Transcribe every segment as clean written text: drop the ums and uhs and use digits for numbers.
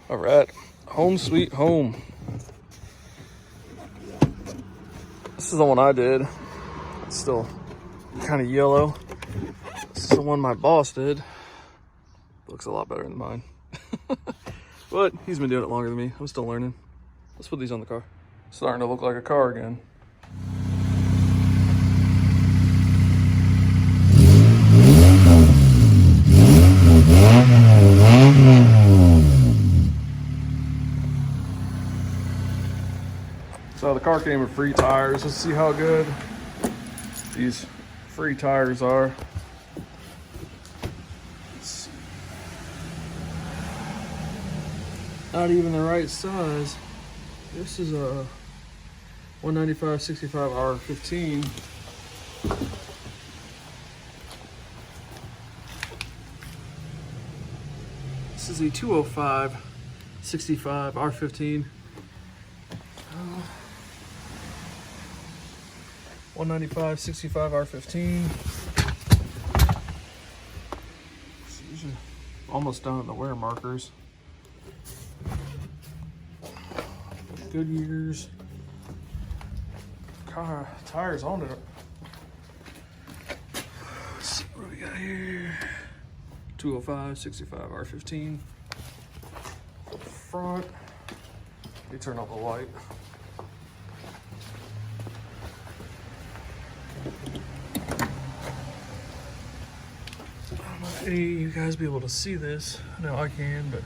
All right, home sweet home. This is the one I did. It's still kind of yellow. This is the one my boss did. Looks a lot better than mine. But he's been doing it longer than me. I'm still learning. Let's put these on the car. Starting to look like a car again. So the car came with free tires. Let's see how good these free tires are. Not even the right size. This is a 195/65 R15. This is a 205/65 R15. 195/65 R15. These are almost done at the wear markers. Goodyears. Car tires on it. Let's see what we got here. 205/65 R15. Front. Let me turn off the light. I don't know if any of you guys be able to see this. I know I can, but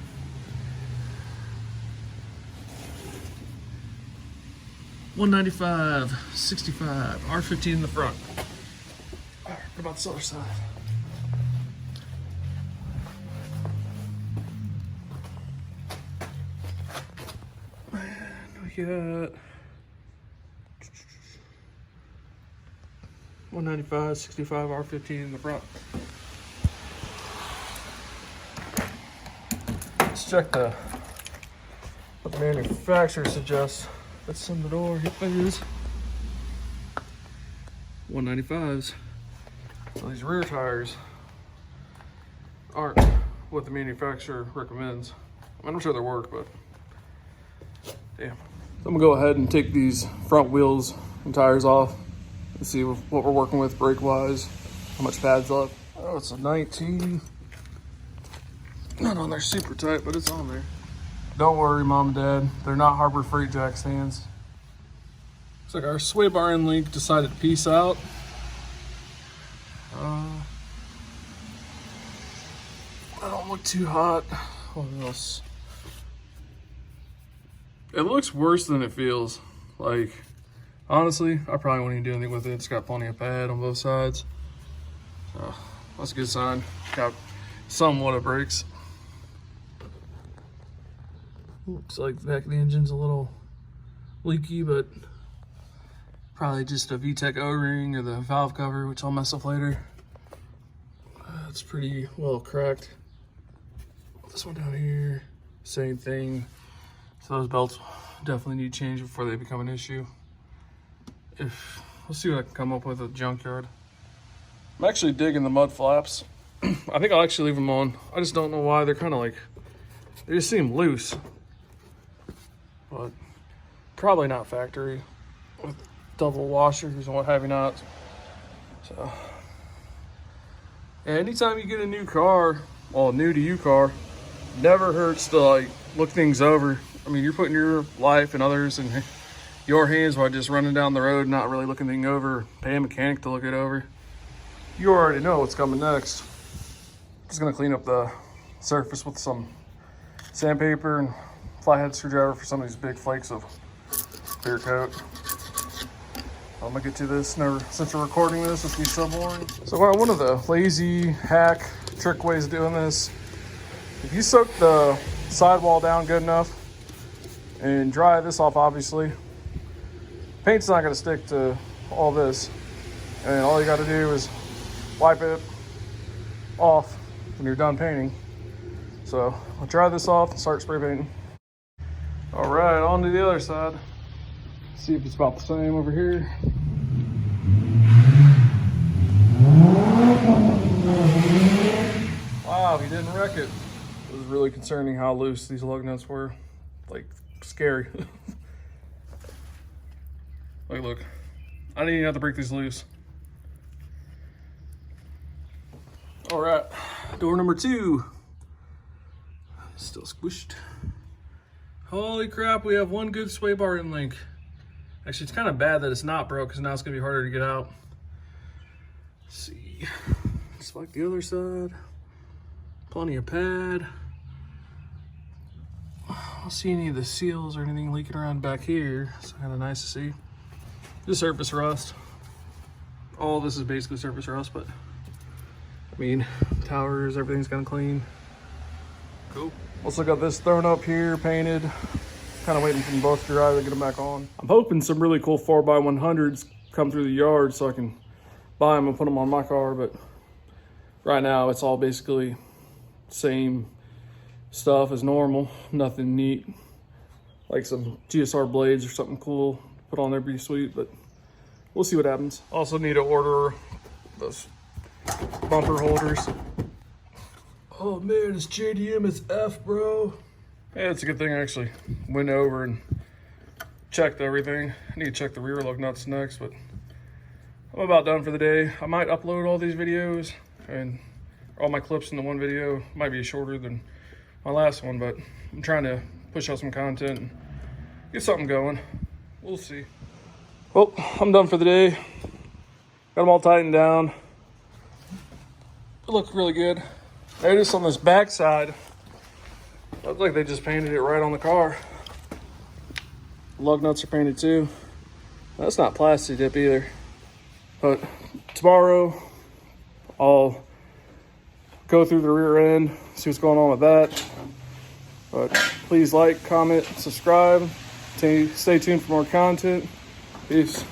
195/65 R15 in the front. All right, what about this other side? And we got 195/65 R15 in the front. Let's check what the manufacturer suggests. That's in the door. Here it is. 195s. So these rear tires aren't what the manufacturer recommends. I'm sure they work, but damn. So I'm gonna go ahead and take these front wheels and tires off and see what we're working with brake wise, how much pads left. Oh, it's a 19. Not on there super tight, but it's on there. Don't worry, Mom and Dad. They're not Harbor Freight jack stands. Looks like our sway bar end link decided to peace out. I don't look too hot. What else? It looks worse than it feels. Like, honestly, I probably won't even do anything with it. It's got plenty of pad on both sides. So, that's a good sign. Got somewhat of brakes. Looks like the back of the engine's a little leaky, but probably just a VTEC O-ring or the valve cover, which I'll mess up later. It's pretty well cracked. This one down here, same thing. So those belts definitely need change before they become an issue. We'll see what I can come up with at the junkyard. I'm actually digging the mud flaps. I think I'll actually leave them on. I just don't know why. They're kind of like, they just seem loose. But probably not factory with double washers and what have you not. So, and anytime you get a new car, well, new to you car, never hurts to like look things over. I mean, you're putting your life and others in your hands while just running down the road, not really looking things over, pay a mechanic to look it over. You already know what's coming next. Just gonna clean up the surface with some sandpaper and flathead screwdriver for some of these big flakes of clear coat. I'm gonna get to this now, since we're recording this, it's gonna be so boring. So one of the lazy hack trick ways of doing this, if you soak the sidewall down good enough and dry this off, obviously, paint's not gonna stick to all this. And all you gotta do is wipe it off when you're done painting. So I'll dry this off and start spray painting. All right, on to the other side. See if it's about the same over here. Wow, he didn't wreck it. It was really concerning how loose these lug nuts were. Like, scary. Like, look. I didn't even have to break these loose. All right, door number 2. Still squished. Holy crap, we have one good sway bar in link. Actually, it's kind of bad that it's not broke because now it's gonna be harder to get out. Let's see, just like the other side. Plenty of pad. I don't see any of the seals or anything leaking around back here. It's kind of nice to see. Just surface rust. All this is basically surface rust, but I mean, towers, everything's kind of clean. Cool. Also got this thrown up here, painted. Kind of waiting for them both to dry to get them back on. I'm hoping some really cool 4x100s come through the yard so I can buy them and put them on my car, but right now it's all basically same stuff as normal. Nothing neat. Like some GSR blades or something cool to put on there, be sweet, but we'll see what happens. Also need to order those bumper holders. Oh man, it's JDM, it's F, bro. Yeah, it's a good thing I actually went over and checked everything. I need to check the rear lug nuts next, but I'm about done for the day. I might upload all these videos and all my clips in the one video. Might be shorter than my last one, but I'm trying to push out some content and get something going. We'll see. Well, I'm done for the day. Got them all tightened down. It looked really good. Notice on this back side, looks like they just painted it right on the car. Lug nuts are painted too. That's not plasti dip either. But tomorrow, I'll go through the rear end, see what's going on with that. But please like, comment, subscribe. Stay tuned for more content. Peace.